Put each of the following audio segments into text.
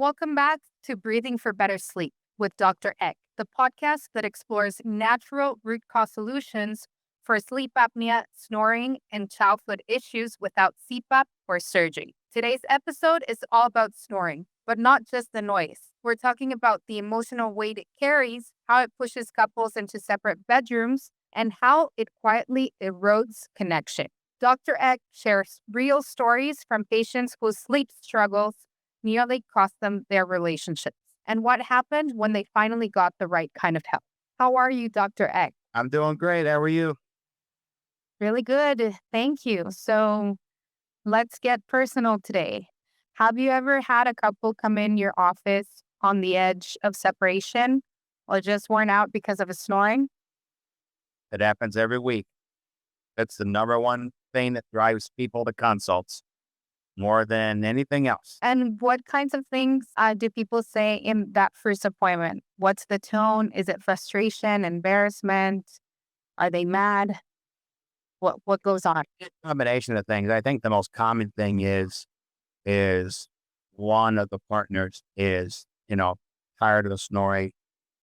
Welcome back to Breathing for Better Sleep with Dr. Eck, the podcast that explores natural root cause solutions for sleep apnea, snoring, and childhood issues without CPAP or surgery. Today's episode is all about snoring, but not just the noise. We're talking about the emotional weight it carries, how it pushes couples into separate bedrooms, and how it quietly erodes connection. Dr. Eck shares real stories from patients whose sleep struggles nearly cost them their relationships, and what happened when they finally got the right kind of help. How are you, Dr. Egg? I'm doing great. How are you? Really good. Thank you. So let's get personal today. Have you ever had a couple come in your office on the edge of separation or just worn out because of a snoring? It happens every week. It's the number one thing that drives people to consults more than anything else. And what kinds of things do people say in that first appointment? What's the tone? Is it frustration, embarrassment? Are they mad? What goes on? Combination of things. I think the most common thing is one of the partners is, tired of the snoring,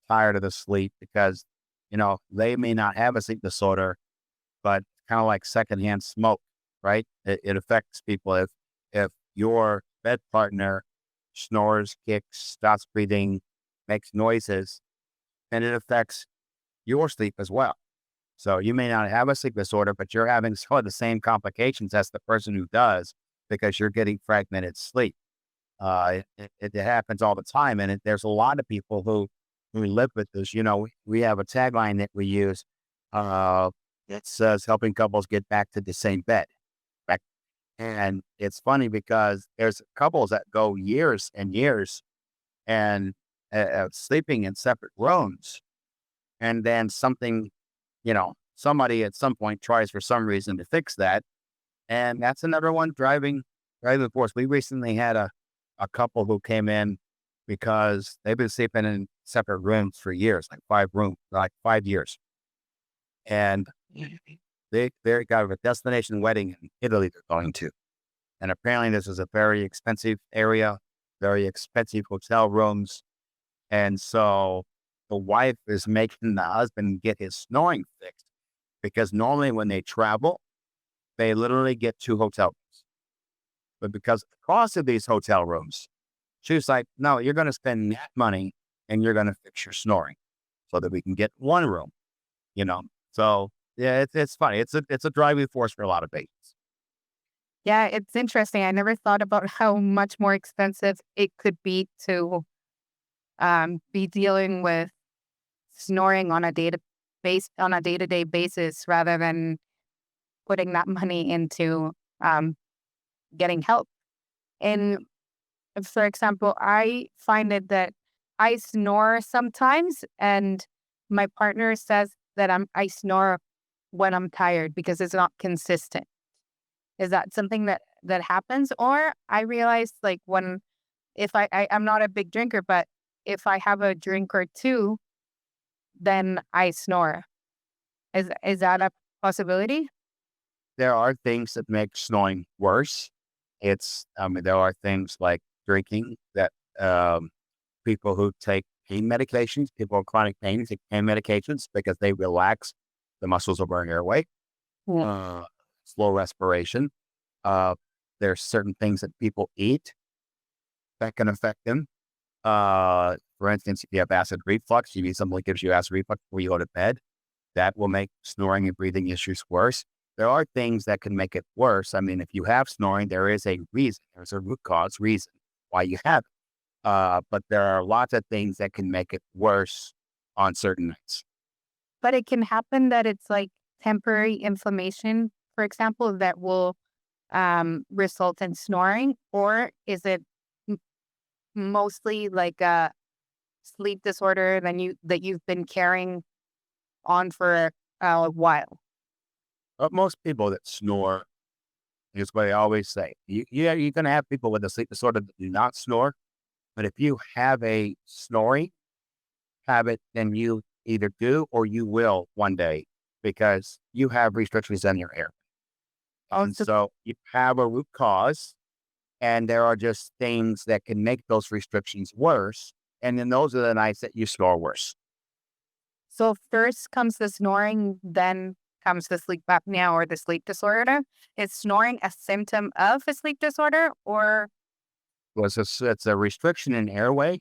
tired of the sleep because, they may not have a sleep disorder, but kind of like secondhand smoke, right? It affects people if your bed partner snores, kicks, stops breathing, makes noises, and it affects your sleep as well. So you may not have a sleep disorder, but you're having some of the same complications as the person who does because you're getting fragmented sleep. It happens all the time, and there's a lot of people who live with this. We have a tagline that we use. Uh, it says helping couples get back to the same bed. Back. And it's funny because there's couples that go years and years and sleeping in separate rooms, and then somebody at some point tries for some reason to fix that, and that's another one driving force. We recently had a couple who came in because they've been sleeping in separate rooms for years, like 5 years. And they got a destination wedding in Italy they're going to. And apparently this is a very expensive area, very expensive hotel rooms. And so the wife is making the husband get his snoring fixed because normally when they travel, they literally get two hotel rooms. But because of the cost of these hotel rooms, she was like, no, you're going to spend that money and you're going to fix your snoring so that we can get one room, you know? So yeah, it's funny. It's a driving force for a lot of patients. Yeah, it's interesting. I never thought about how much more expensive it could be to be dealing with snoring on a day to day basis rather than putting that money into um, getting help. And for example, I find it that I snore sometimes, and my partner says that I snore when I'm tired because it's not consistent. Is that something that happens? Or I realize like when if I'm not a big drinker, but if I have a drink or two, then I snore. Is that a possibility? There are things that make snoring worse. There are things like drinking that people who take pain medications, people with chronic pain take pain medications because they relax the muscles of our airway, Yeah. uh, slow respiration. Uh, there's certain things that people eat that can affect them. For instance, if you have acid reflux, you eat something that gives you acid reflux before you go to bed. That will make snoring and breathing issues worse. There are things that can make it worse. I mean, if you have snoring, there is a reason. There's a root cause reason why you have it. But there are lots of things that can make it worse on certain nights. But it can happen that it's like temporary inflammation, for example, that will result in snoring, or is it m- mostly like a sleep disorder that you've been carrying on for a while? But most people that snore, is what I always say. You're going to have people with a sleep disorder that do not snore. But if you have a snoring habit, then you either do or you will one day because you have restrictions in your air. And Also, so you have a root cause. And there are just things that can make those restrictions worse. And then those are the nights that you snore worse. So first comes the snoring, then comes the sleep apnea or the sleep disorder. Is snoring a symptom of a sleep disorder or It's a restriction in airway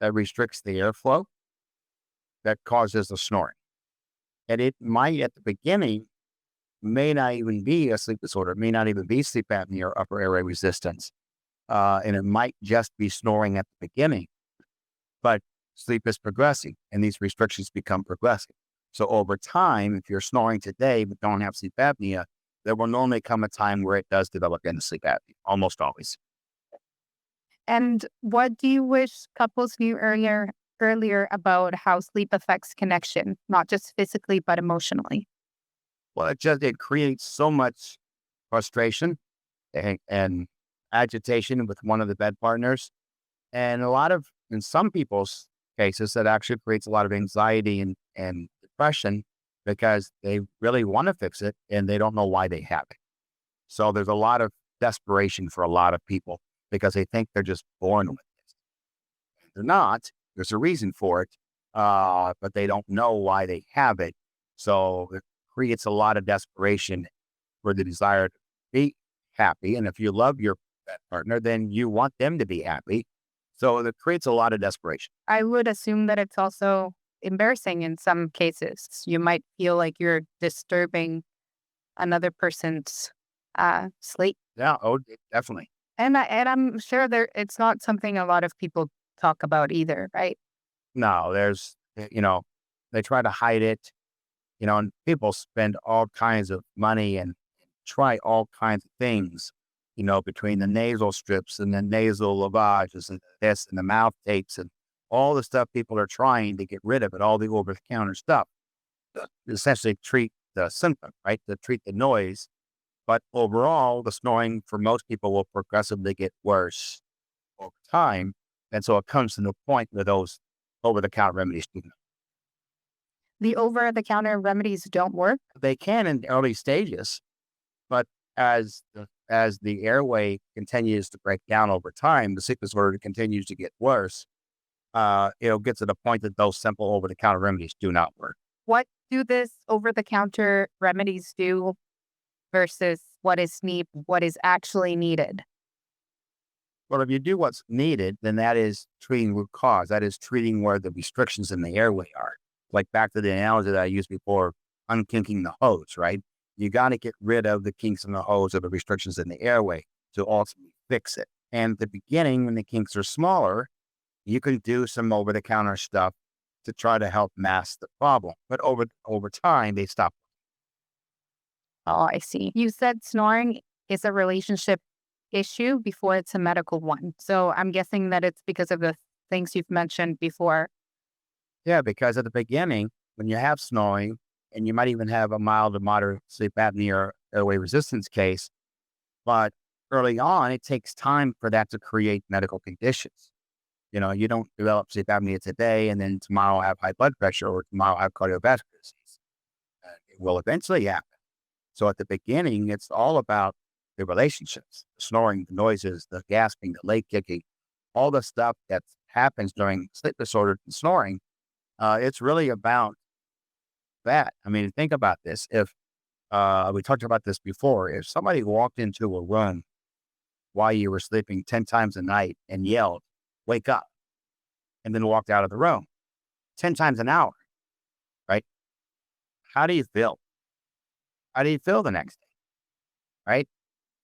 that restricts the airflow that causes the snoring. And it might, at the beginning, may not even be a sleep disorder. It may not even be sleep apnea or upper airway resistance. And it might just be snoring at the beginning, but sleep is progressing and these restrictions become progressive. So over time, if you're snoring today but don't have sleep apnea, there will normally come a time where it does develop into sleep apnea, almost always. and what do you wish couples knew earlier about how sleep affects connection, not just physically but emotionally? Well, it creates so much frustration and agitation with one of the bed partners. And in some people's cases, that actually creates a lot of anxiety and depression because they really want to fix it and they don't know why they have it. So there's a lot of desperation for a lot of people because they think they're just born with it. They're not. There's a reason for it, but they don't know why they have it. So it creates a lot of desperation for the desire to be happy. And if you love your partner, then you want them to be happy. So it creates a lot of desperation. I would assume that it's also embarrassing in some cases. You might feel like you're disturbing another person's sleep. Yeah, definitely. And I'm sure it's not something a lot of people talk about either, right? No, they try to hide it, and people spend all kinds of money and try all kinds of things, between the nasal strips and the nasal lavages and this and the mouth tapes and all the stuff people are trying to get rid of it, all the over the counter stuff, to essentially treat the symptom, right? To treat the noise. But overall, the snoring for most people will progressively get worse over time. And so it comes to the point where those over the counter remedies The over the counter remedies don't work. they can in early stages, but as the airway continues to break down over time, the sickness disorder continues to get worse. It'll get to the point that those simple over the counter remedies do not work. What do this over the counter remedies do versus what is actually needed? Well, if you do what's needed, then that is treating root cause. That is treating where the restrictions in the airway are. Like back to the analogy that I used before, unkinking the hose, right? You got to get rid of the kinks in the hose or the restrictions in the airway to ultimately fix it. And at the beginning, when the kinks are smaller, you can do some over the counter stuff to try to help mask the problem. But over time, they stop. Oh, I see. You said snoring is a relationship issue before it's a medical one. So I'm guessing that it's because of the things you've mentioned before. Yeah, because at the beginning, when you have snoring, and you might even have a mild to moderate sleep apnea or airway resistance case, but early on, it takes time for that to create medical conditions. You don't develop sleep apnea today and then tomorrow have high blood pressure or tomorrow have cardiovascular disease. It will eventually happen. So at the beginning, it's all about the relationships, the snoring, the noises, the gasping, the leg kicking, all the stuff that happens during sleep disorder and snoring. It's really about that. I mean, think about this. If we talked about this before, if somebody walked into a room while you were sleeping 10 times a night and yelled, wake up, and then walked out of the room 10 times an hour, right? How do you feel? How do you feel the next day, right?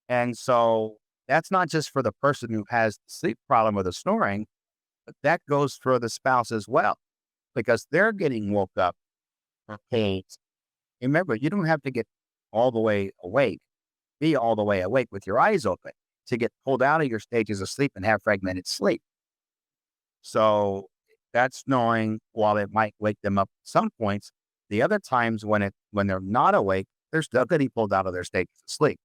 And so that's not just for the person who has the sleep problem or the snoring, but that goes for the spouse as well, because they're getting woke up for pains. Remember, you don't have to get all the way awake, be all the way awake with your eyes open to get pulled out of your stages of sleep and have fragmented sleep. So that's knowing while it might wake them up at some points, the other times when they're not awake, they're still getting pulled out of their stages of sleep,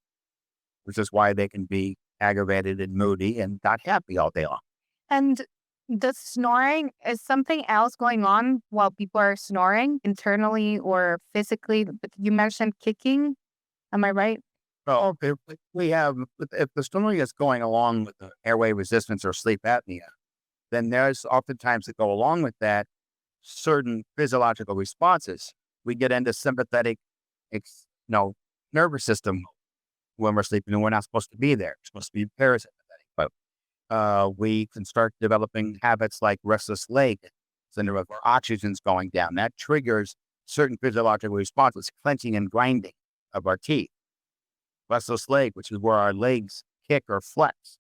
which is why they can be aggravated and moody and not happy all day long. And the snoring is something else going on while people are snoring internally or physically. But you mentioned kicking. Am I right? So if the snoring is going along with the airway resistance or sleep apnea, then there's oftentimes that go along with that certain physiological responses. We get into sympathetic, nervous system when we're sleeping, and we're not supposed to be there. We're supposed to be parasympathetic. But we can start developing habits like restless leg syndrome, where oxygen's going down. That triggers certain physiological responses, clenching and grinding of our teeth. Restless leg, which is where our legs kick or flex.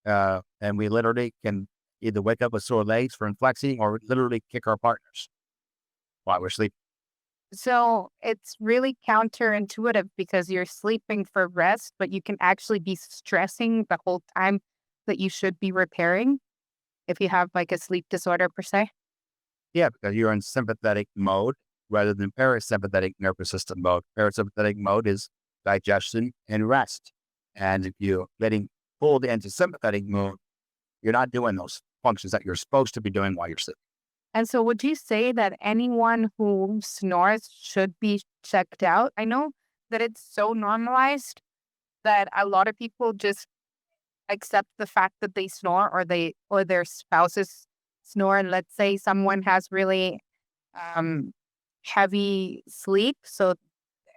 And we literally can either wake up with sore legs from flexing or literally kick our partners while we're sleeping. So it's really counterintuitive because you're sleeping for rest, but you can actually be stressing the whole time that you should be repairing if you have like a sleep disorder per se. Yeah, because you're in sympathetic mode rather than parasympathetic nervous system mode. Parasympathetic mode is digestion and rest. And if you're getting pulled into sympathetic mode, you're not doing those functions that you're supposed to be doing while you're sleeping. And so would you say that anyone who snores should be checked out? I know that it's so normalized that a lot of people just accept the fact that they snore or their spouses snore. And let's say someone has really um, heavy sleep. So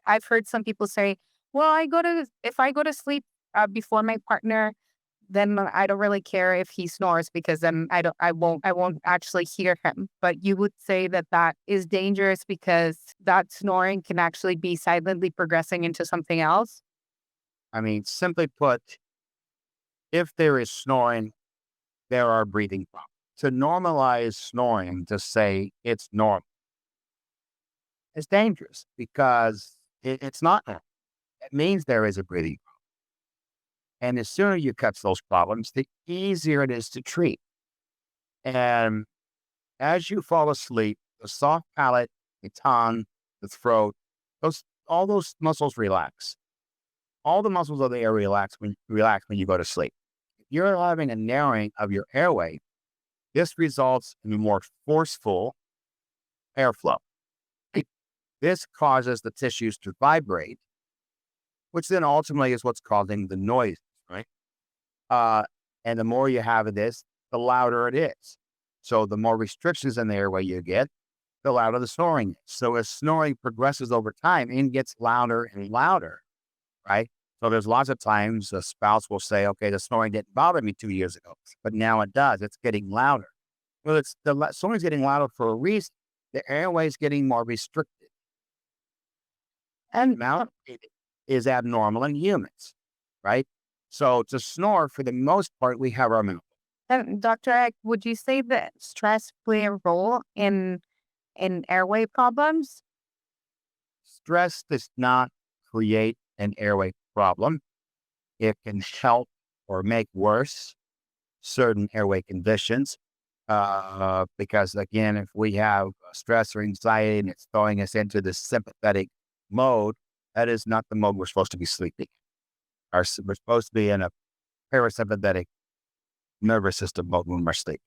I've heard some people say, "Well, if I go to sleep before my partner, then I don't really care if he snores because then I won't actually hear him." But you would say that that is dangerous because that snoring can actually be silently progressing into something else. I mean, simply put, if there is snoring, there are breathing problems. To normalize snoring, to say it's normal, is dangerous because it's not normal. It means there is a breathing problem. And the sooner you catch those problems, the easier it is to treat. And as you fall asleep, the soft palate, the tongue, the throat, all those muscles relax. All the muscles of the air relax when you go to sleep. If you're having a narrowing of your airway, this results in a more forceful airflow. This causes the tissues to vibrate, which then ultimately is what's causing the noise, right? Uh, and the more you have of this, the louder it is. So the more restrictions in the airway you get, the louder the snoring is. So as snoring progresses over time and gets louder and louder, right? So there's lots of times a spouse will say, okay, the snoring didn't bother me 2 years ago, but now it does. It's getting louder. Well, snoring's getting louder for a reason. The airway is getting more restricted. And amount is abnormal in humans, right? So to snore, for the most part, we have our mouth. And Dr. Eck, would you say that stress play a role in airway problems? Stress does not create an airway problem. It can help or make worse certain airway conditions. Because again, if we have stress or anxiety and it's throwing us into the sympathetic mode, that is not the mode we're supposed to be sleeping. We're supposed to be in a parasympathetic nervous system mode when we're sleeping.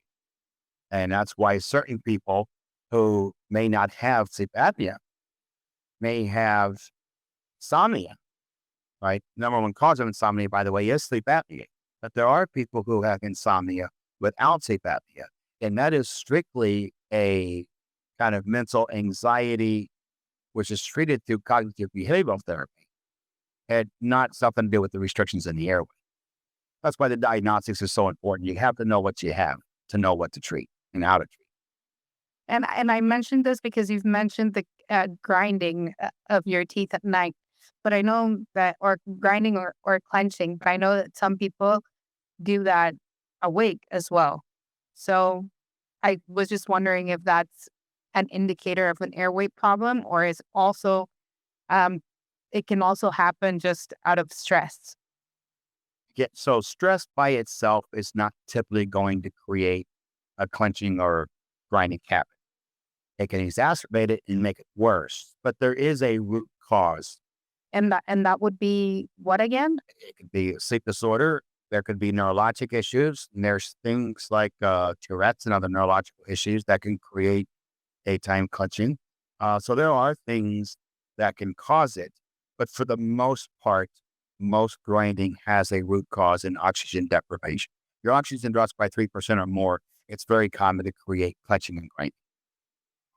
And that's why certain people who may not have sleep apnea may have insomnia, right? Number one cause of insomnia, by the way, is sleep apnea. But there are people who have insomnia without sleep apnea. And that is strictly a kind of mental anxiety, which is treated through cognitive behavioral therapy and not something to do with the restrictions in the airway. That's why the diagnostics is so important. You have to know what you have to know what to treat and how to treat. And I mentioned this because you've mentioned the grinding of your teeth at night, but I know that or grinding or clenching, but I know that some people do that awake as well. So I was just wondering if that's an indicator of an airway problem, or is also um, it can also happen just out of stress. Yeah, so stress by itself is not typically going to create a clenching or grinding habit. It can exacerbate it and make it worse, but there is a root cause. And that would be what again? It could be a sleep disorder. There could be neurologic issues. And there's things like Tourette's and other neurological issues that can create daytime clenching. So there are things that can cause it, but for the most part, most grinding has a root cause in oxygen deprivation. Your oxygen drops by 3% or more. It's very common to create clutching and grinding.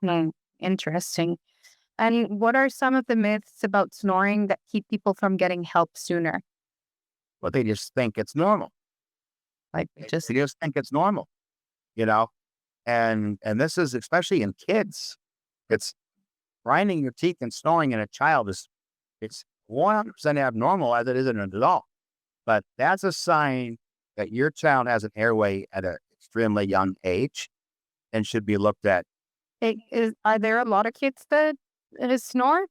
Hmm, interesting. And what are some of the myths about snoring that keep people from getting help sooner? But they just think it's normal. Like just They just think it's normal, you know? And this is especially in kids. It's grinding your teeth and snoring in a child is it's 100% abnormal as it is in an adult. But that's a sign that your child has an airway at an extremely young age and should be looked at. are there a lot of kids that snore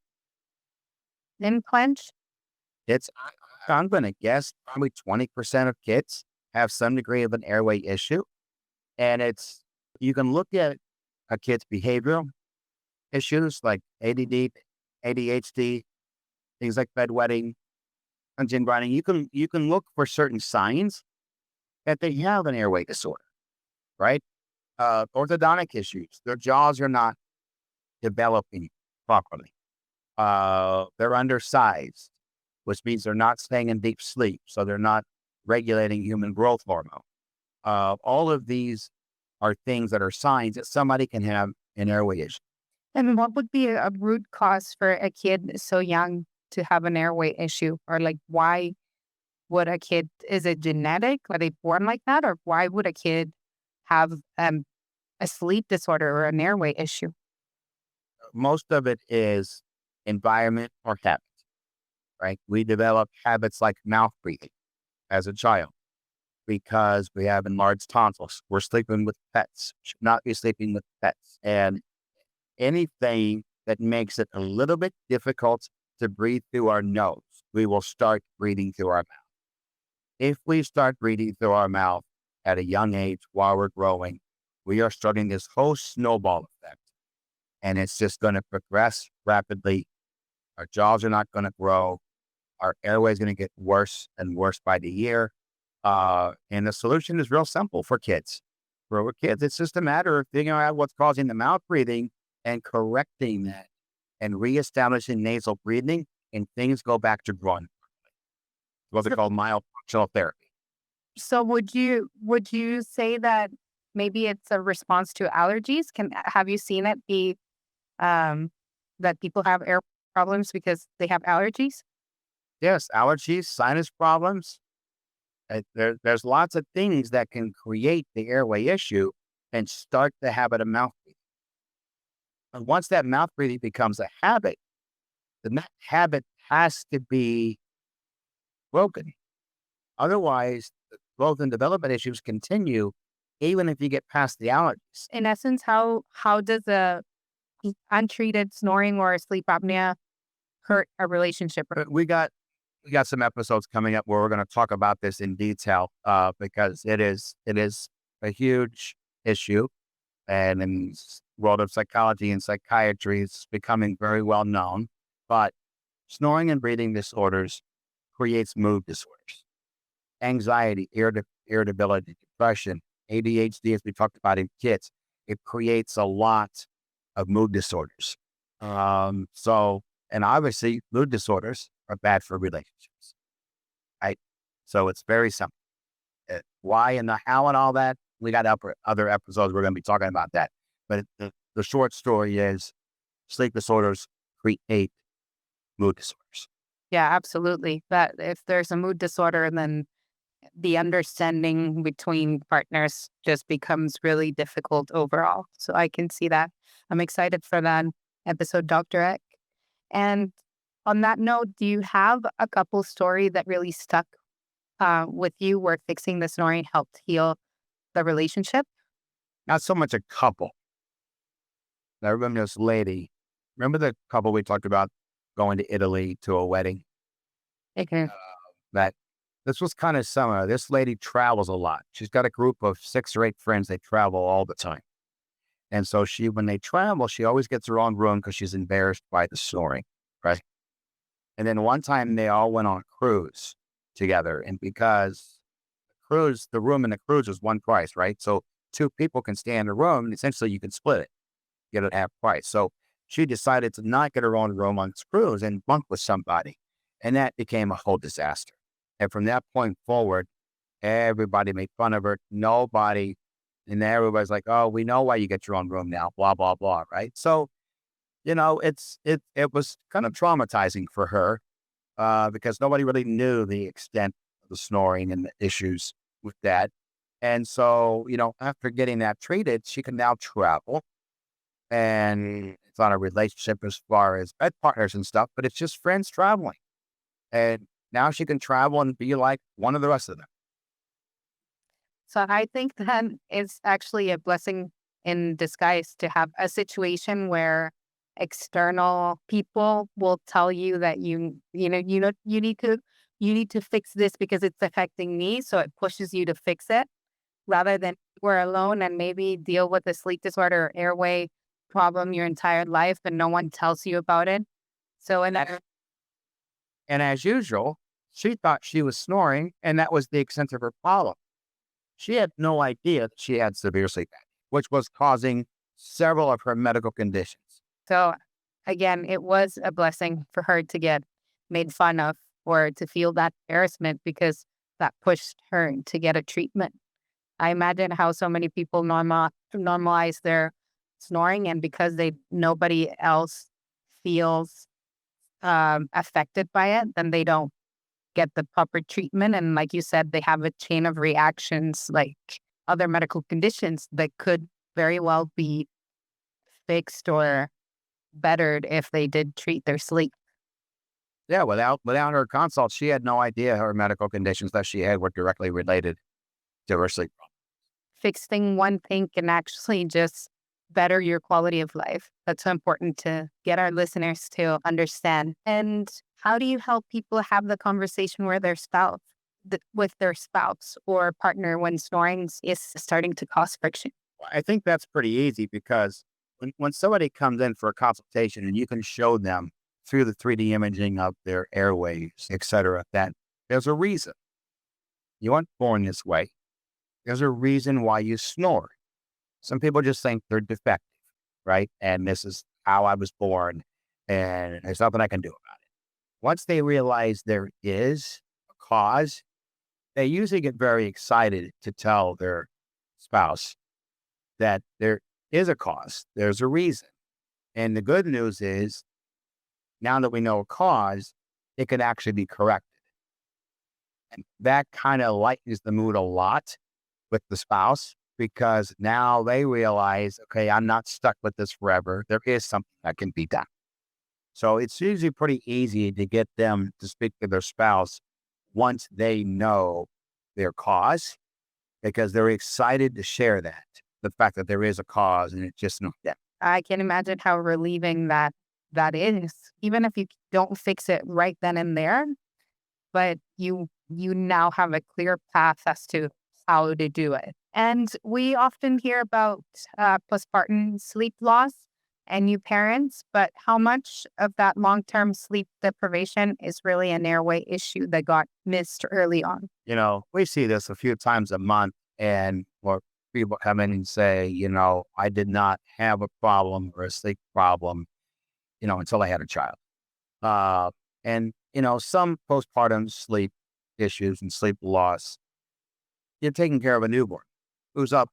and clench? It's I'm going to guess probably 20% of kids have some degree of an airway issue. And you can look at a kid's behavioral issues like ADD, ADHD, things like bedwetting, and gin grinding. You can look for certain signs that they have an airway disorder, right? Orthodontic issues. Their jaws are not developing properly. They're undersized, which means they're not staying in deep sleep. So they're not regulating human growth hormone. All of these are things that are signs that somebody can have an airway issue. And what would be a root cause for a kid so young to have an airway issue? Or like, why would a kid, is it genetic? Are they born like that? Or why would a kid have a sleep disorder or an airway issue? Most of it is environment or habit, right? We develop habits like mouth breathing as a child because we have enlarged tonsils. We're sleeping with pets, should not be sleeping with pets. And anything that makes it a little bit difficult to breathe through our nose, we will start breathing through our mouth. If we start breathing through our mouth at a young age while we're growing, we are starting this whole snowball effect. And it's just going to progress rapidly. Our jaws are not going to grow. Our airway is going to get worse and worse by the year. And the solution is real simple for kids. For kids, it's just a matter of figuring out what's causing the mouth breathing and correcting that and reestablishing nasal breathing, and things go back to growing. What they call mild functional therapy. So would you say that maybe it's a response to allergies? Have you seen it be um, that people have air problems because they have allergies? Yes, allergies, sinus problems. There's lots of things that can create the airway issue and start the habit of mouth breathing. And once that mouth breathing becomes a habit, then that habit has to be broken. Otherwise, the growth and development issues continue even if you get past the allergies. In essence, how does a untreated snoring or sleep apnea hurt a relationship? We got some episodes coming up where we're going to talk about this in detail because it is a huge issue, and in the world of psychology and psychiatry, it's becoming very well known. But snoring and breathing disorders creates mood disorders, anxiety, irritability, depression, ADHD, as we talked about in kids. It creates a lot of mood disorders. And obviously, mood disorders are bad for relationships, right? So it's very simple. Why and the how and all that, we got other episodes we're going to be talking about that. But the short story is sleep disorders create mood disorders. Yeah, absolutely. That if there's a mood disorder, then the understanding between partners just becomes really difficult overall. So I can see that. I'm excited for that episode, Dr. Eck. And on that note, do you have a couple story that really stuck with you where fixing the snoring helped heal the relationship? Not so much a couple. I remember this lady. Remember the couple we talked about going to Italy to a wedding? Okay. That this was kind of similar. This lady travels a lot. She's got a group of 6 or 8 friends. They travel all the time. And so when they travel, she always gets her own room because she's embarrassed by the snoring, right? And then one time they all went on a cruise together. And because the room in the cruise was one price, right? So 2 people can stay in the room and essentially you can split it, get it half price. So she decided to not get her own room on this cruise and bunk with somebody. And that became a whole disaster. And from that point forward, everybody made fun of her. Nobody, and everybody's like, "Oh, we know why you get your own room now." Blah blah blah. Right. So it was kind of traumatizing for her because nobody really knew the extent of the snoring and the issues with that. And so, after getting that treated, she can now travel, and it's not a relationship as far as bed partners and stuff, but it's just friends traveling. And now she can travel and be like one of the rest of them. So I think that is actually a blessing in disguise to have a situation where external people will tell you that you need to fix this because it's affecting me. So it pushes you to fix it rather than we're alone and maybe deal with a sleep disorder or airway problem your entire life, but no one tells you about it. So in that, And as usual, she thought she was snoring, and that was the extent of her problem. She had no idea that she had severe sleep apnea, which was causing several of her medical conditions. so again, it was a blessing for her to get made fun of or to feel that embarrassment because that pushed her to get a treatment. I imagine how so many people normalize their snoring, and because nobody else feels affected by it, then they don't get the proper treatment. And like you said, they have a chain of reactions like other medical conditions that could very well be fixed or bettered if they did treat their sleep. Yeah, without her consult, she had no idea her medical conditions that she had were directly related to her sleep problem. Fixing one thing can actually just better your quality of life. That's so important to get our listeners to understand. And how do you help people have the conversation with their spouse or partner when snoring is starting to cause friction? I think that's pretty easy because when somebody comes in for a consultation and you can show them through the 3D imaging of their airways, et cetera, that there's a reason. You weren't born this way. There's a reason why you snore. Some people just think they're defective, right? And this is how I was born, and there's nothing I can do about it. Once they realize there is a cause, they usually get very excited to tell their spouse that there is a cause, there's a reason. And the good news is, now that we know a cause, it can actually be corrected. And that kind of lightens the mood a lot with the spouse because now they realize, okay, I'm not stuck with this forever. There is something that can be done. So it's usually pretty easy to get them to speak to their spouse once they know their cause because they're excited to share that, the fact that there is a cause and it's just not them. I can imagine how relieving that is, even if you don't fix it right then and there, but you now have a clear path as to how to do it. And we often hear about postpartum sleep loss and new parents, but how much of that long-term sleep deprivation is really an airway issue that got missed early on? We see this a few times a month, and or people come in and say, I did not have a problem or a sleep problem, until I had a child. And some postpartum sleep issues and sleep loss, you're taking care of a newborn who's up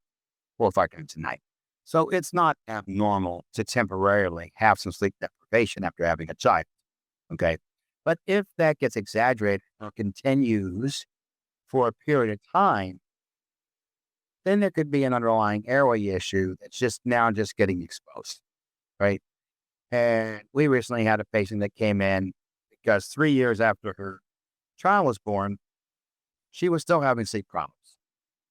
4 or 5 times a night. So it's not abnormal to temporarily have some sleep deprivation after having a child. Okay. But if that gets exaggerated or continues for a period of time, then there could be an underlying airway issue that's just getting exposed. Right. And we recently had a patient that came in because 3 years after her child was born, she was still having sleep problems.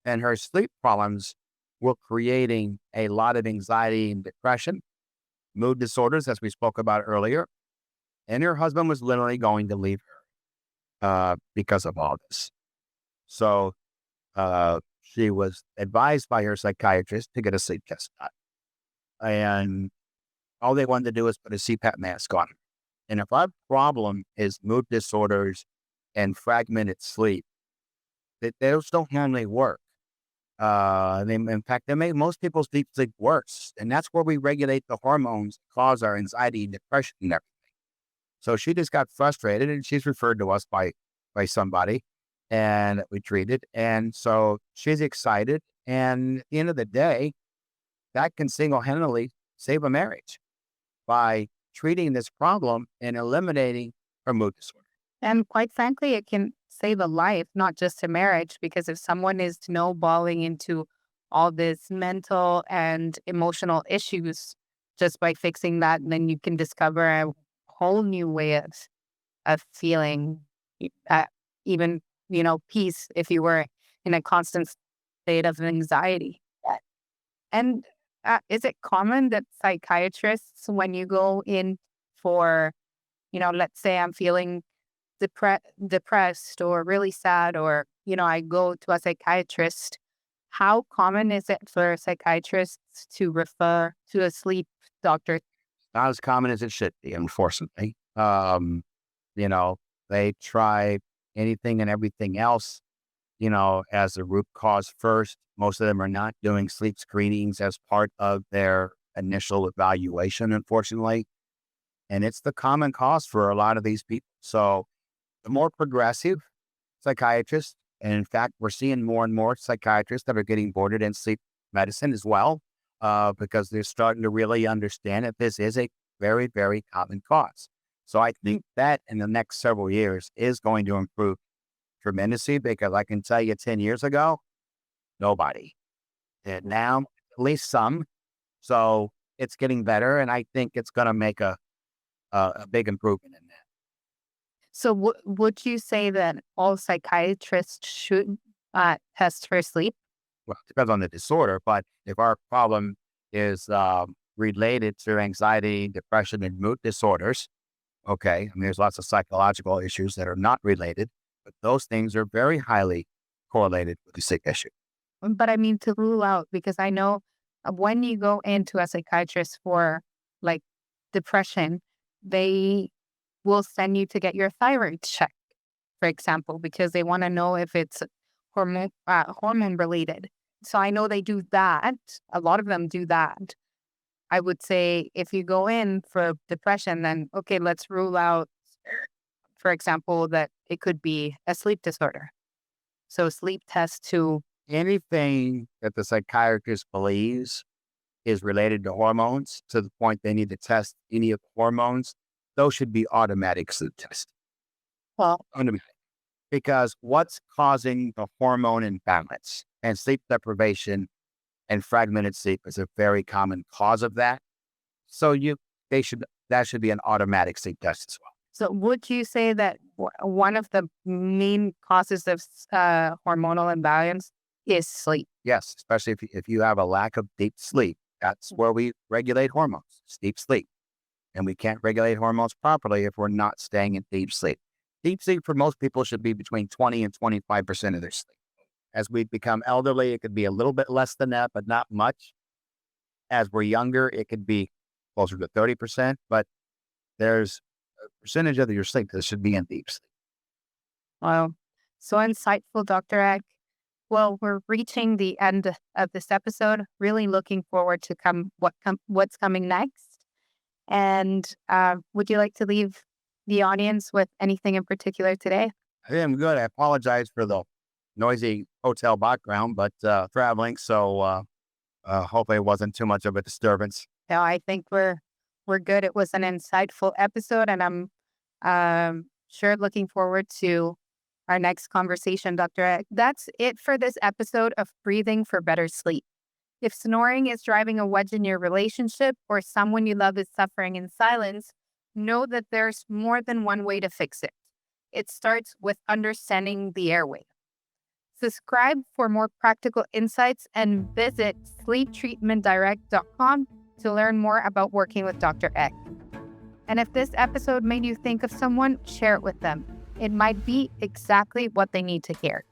And her sleep problems were creating a lot of anxiety and depression, mood disorders, as we spoke about earlier. And her husband was literally going to leave her because of all this. So she was advised by her psychiatrist to get a sleep test done. And all they wanted to do was put a CPAP mask on her. And if our problem is mood disorders and fragmented sleep, those don't normally work. In fact, they make most people's deep sleep worse. And that's where we regulate the hormones that cause our anxiety and depression and everything. So she just got frustrated, and she's referred to us by somebody, and we treated. And so she's excited. And at the end of the day, that can single-handedly save a marriage by treating this problem and eliminating her mood disorder. And quite frankly, it can save a life, not just a marriage, because if someone is snowballing into all this mental and emotional issues just by fixing that, then you can discover a whole new way of feeling, uh, even, peace if you were in a constant state of anxiety. And is it common that psychiatrists, when you go in for, let's say I'm feeling depressed or really sad, or, I go to a psychiatrist, how common is it for psychiatrists to refer to a sleep doctor? Not as common as it should be, unfortunately. You know, they try anything and everything else, as a root cause first. Most of them are not doing sleep screenings as part of their initial evaluation, unfortunately. And it's the common cause for a lot of these people. So the more progressive psychiatrists, and in fact, we're seeing more and more psychiatrists that are getting boarded in sleep medicine as well, because they're starting to really understand that this is a very, very common cause. So I think that in the next several years is going to improve tremendously, because I can tell you 10 years ago, nobody. And now, at least some. So it's getting better, and I think it's going to make a big improvement in that. So would you say that all psychiatrists should test for sleep? Well, it depends on the disorder, but if our problem is related to anxiety, depression, and mood disorders, okay, I mean, there's lots of psychological issues that are not related, but those things are very highly correlated with the sleep issue. But I mean to rule out, because I know when you go into a psychiatrist for like depression, they will send you to get your thyroid checked, for example, because they want to know if it's hormone related. So I know they do that. A lot of them do that. I would say if you go in for depression, then okay, let's rule out, for example, that it could be a sleep disorder. So sleep test to. Anything that the psychiatrist believes is related to hormones, to the point they need to test any of the hormones, those should be automatic sleep tests. Well, Automatic. Because what's causing the hormone imbalance and sleep deprivation and fragmented sleep is a very common cause of that. So that should be an automatic sleep test as well. so would you say that one of the main causes of hormonal imbalance is sleep? Yes, especially if you have a lack of deep sleep. That's where we regulate hormones, deep sleep. And we can't regulate hormones properly if we're not staying in deep sleep. Deep sleep for most people should be between 20 and 25% of their sleep. As we become elderly, it could be a little bit less than that, but not much. As we're younger, it could be closer to 30%, but there's a percentage of your sleep that should be in deep sleep. Wow. So insightful, Dr. Eck. Well, we're reaching the end of this episode. Really looking forward to what's coming next. And would you like to leave the audience with anything in particular today? I am good. I apologize for the noisy hotel background, but traveling, so hopefully it wasn't too much of a disturbance. No, I think we're good. It was an insightful episode, and I'm sure looking forward to our next conversation, Dr. Eck. That's it for this episode of Breathing for Better Sleep. If snoring is driving a wedge in your relationship, or someone you love is suffering in silence, know that there's more than one way to fix it. It starts with understanding the airway. Subscribe for more practical insights and visit sleeptreatmentdirect.com to learn more about working with Dr. Eck. And if this episode made you think of someone, share it with them. It might be exactly what they need to hear.